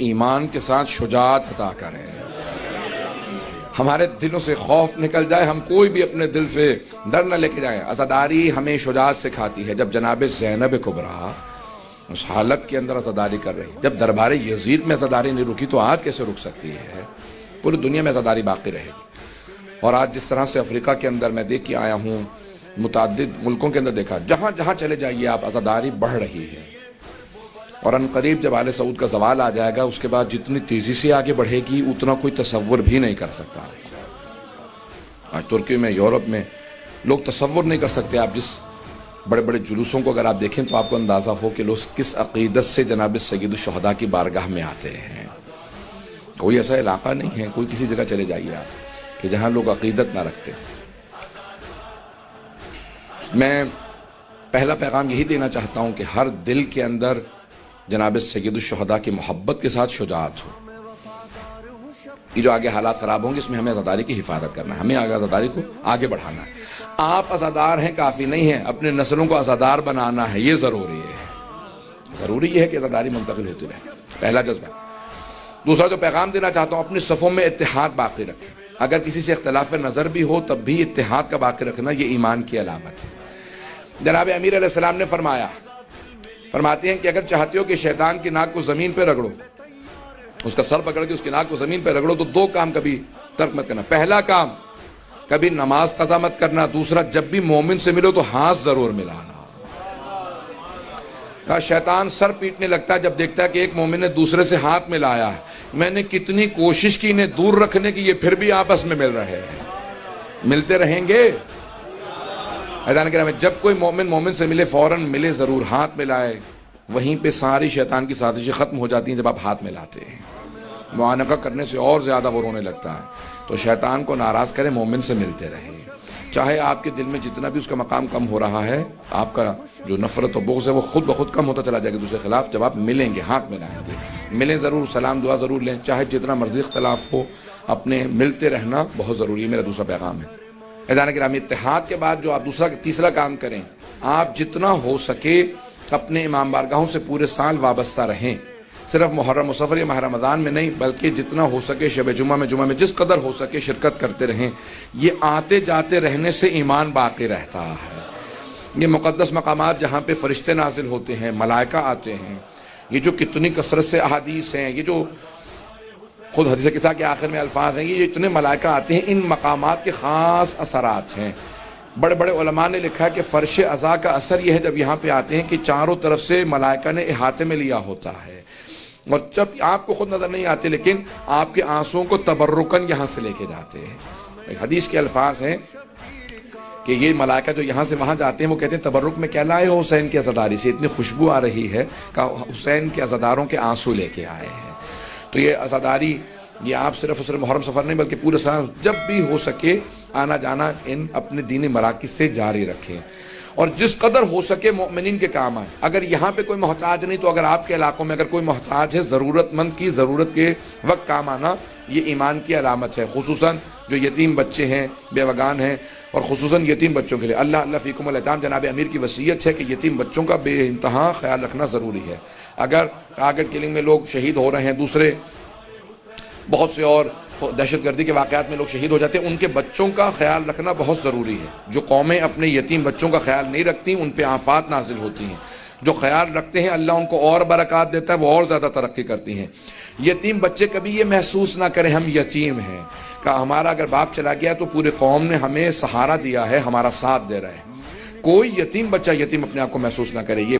ایمان کے ساتھ شجاعت عطا کرے، ہمارے دلوں سے خوف نکل جائے، ہم کوئی بھی اپنے دل سے ڈر نہ لے کے جائیں۔ عزاداری ہمیں شجاعت سکھاتی ہے۔ جب جناب زینب کبریٰ اس حالت کے اندر عزاداری کر رہی، جب دربار یزید میں عزاداری نہیں رکی تو آج کیسے رک سکتی ہے؟ پوری دنیا میں عزاداری باقی رہے گی۔ اور آج جس طرح سے افریقہ کے اندر میں دیکھ کے آیا ہوں، متعدد ملکوں کے اندر دیکھا، جہاں جہاں چلے جائیے آپ عزاداری بڑھ رہی ہے۔ اور ان قریب جب آل سعود کا زوال آ جائے گا، اس کے بعد جتنی تیزی سے آگے بڑھے گی اتنا کوئی تصور بھی نہیں کر سکتا۔ آج ترکی میں، یورپ میں لوگ تصور نہیں کر سکتے۔ آپ جس بڑے بڑے جلوسوں کو اگر آپ دیکھیں تو آپ کو اندازہ ہو کہ لوگ کس عقیدت سے جناب سید الشہداء کی بارگاہ میں آتے ہیں۔ کوئی ایسا علاقہ نہیں ہے، کوئی کسی جگہ چلے جائیے آپ کہ جہاں لوگ عقیدت نہ رکھتے۔ میں پہلا پیغام یہی دینا چاہتا ہوں کہ ہر دل کے اندر جناب سید الشہداء کی محبت کے ساتھ شجاعت ہو۔ یہ جو آگے حالات خراب ہوں گے، اس میں ہمیں عزاداری کی حفاظت کرنا ہے، ہمیں عزاداری کو آگے بڑھانا ہے۔ آپ عزادار ہیں کافی نہیں ہیں، اپنے نسلوں کو عزادار بنانا ہے، یہ ضروری ہے۔ ضروری یہ ہے کہ عزاداری منتقل ہوتی رہے، پہلا جذبہ۔ دوسرا جو پیغام دینا چاہتا ہوں، اپنی صفوں میں اتحاد باقی رکھیں۔ اگر کسی سے اختلاف نظر بھی ہو تب بھی اتحاد کا باقی رکھنا یہ ایمان کی علامت ہے۔ جناب امیر علیہ السلام نے فرماتے ہیں کہ اگر چاہتے ہو کہ شیطان کی ناک کو زمین پہ رگڑو، اس کا سر پکڑ کے اس کی ناک کو زمین پہ رگڑو، تو دو کام کبھی ترک مت کرنا۔ پہلا کام، کبھی نماز قضا مت کرنا۔ دوسرا، جب بھی مومن سے ملو تو ہاتھ ضرور ملانا۔ کہا شیطان سر پیٹنے لگتا ہے جب دیکھتا ہے کہ ایک مومن نے دوسرے سے ہاتھ ملایا ہے۔ میں نے کتنی کوشش کی انہیں دور رکھنے کی، یہ پھر بھی آپس میں مل رہے ہیں۔ ملتے رہیں گے۔ عزیزان کرام، جب کوئی مومن سے ملے فوراً ملے ضرور، ہاتھ ملائے۔ وہیں پہ ساری شیطان کی سازشیں ختم ہو جاتی ہیں جب آپ ہاتھ ملاتے ہیں۔ معانقہ کرنے سے اور زیادہ وہ رونے لگتا ہے۔ تو شیطان کو ناراض کرے، مومن سے ملتے رہیں۔ چاہے آپ کے دل میں جتنا بھی اس کا مقام کم ہو رہا ہے، آپ کا جو نفرت و بغض ہے وہ خود بخود کم ہوتا چلا جائے گا دوسرے خلاف، جب آپ ملیں گے، ہاتھ ملائیں گے۔ ملیں ضرور، سلام دعا ضرور لیں، چاہے جتنا مرضی اختلاف ہو، اپنے ملتے رہنا بہت ضروری ہے۔ میرا دوسرا پیغام ہے عزیزان کرام، اتحاد کے بعد جو آپ تیسرا کام کریں، آپ جتنا ہو سکے اپنے امام بارگاہوں سے پورے سال وابستہ رہیں۔ صرف محرم و صفر یا ماہ رمضان میں نہیں، بلکہ جتنا ہو سکے شب جمعہ میں جس قدر ہو سکے شرکت کرتے رہیں۔ یہ آتے جاتے رہنے سے ایمان باقی رہتا ہے۔ یہ مقدس مقامات جہاں پہ فرشتے نازل ہوتے ہیں، ملائکہ آتے ہیں، یہ جو کتنی کثرت سے احادیث ہیں، یہ جو خود حدیث قصہ کے آخر میں الفاظ ہیں، یہ اتنے ملائکہ آتے ہیں، ان مقامات کے خاص اثرات ہیں۔ بڑے بڑے علماء نے لکھا ہے کہ فرش عزا کا اثر یہ ہے جب یہاں پہ آتے ہیں کہ چاروں طرف سے ملائکہ نے احاطے میں لیا ہوتا ہے، اور جب آپ کو خود نظر نہیں آتے لیکن آپ کے آنسوؤں کو تبرکاً یہاں سے لے کے جاتے ہیں۔ ایک حدیث کے الفاظ ہیں کہ یہ ملائکہ جو یہاں سے وہاں جاتے ہیں وہ کہتے ہیں تبرک میں کیا لائے ہو؟ حسین کی عزاداری سے اتنی خوشبو آ رہی ہے کہ حسین کے عزاداروں کے آنسو لے کے آئے ہیں۔ تو یہ عزاداری، یہ آپ صرف محرم سفر نہیں بلکہ پورے سال جب بھی ہو سکے آنا جانا ان اپنے دینی مراکز سے جاری رکھیں، اور جس قدر ہو سکے مومنین کے کام آئیں۔ اگر یہاں پہ کوئی محتاج نہیں تو اگر آپ کے علاقوں میں اگر کوئی محتاج ہے، ضرورت مند کی ضرورت کے وقت کام آنا یہ ایمان کی علامت ہے۔ خصوصاً جو یتیم بچے ہیں، بیوگان ہیں، اور خصوصاً یتیم بچوں کے لیے اللہ فیکم الیتام، جناب امیر کی وصیت ہے کہ یتیم بچوں کا بے انتہا خیال رکھنا ضروری ہے۔ اگر ٹارگٹ کلنگ میں لوگ شہید ہو رہے ہیں، دوسرے بہت سے اور دہشت گردی کے واقعات میں لوگ شہید ہو جاتے ہیں، ان کے بچوں کا خیال رکھنا بہت ضروری ہے۔ جو قومیں اپنے یتیم بچوں کا خیال نہیں رکھتی ان پہ آفات نازل ہوتی ہیں، جو خیال رکھتے ہیں اللہ ان کو اور برکات دیتا ہے، وہ اور زیادہ ترقی کرتی ہیں۔ یتیم بچے کبھی یہ محسوس نہ کریں ہم یتیم ہیں، کہ ہمارا اگر باپ چلا گیا تو پورے قوم نے ہمیں سہارا دیا ہے، ہمارا ساتھ دے رہا ہے۔ کوئی یتیم بچہ یتیم اپنے آپ کو محسوس نہ کرے۔ یہ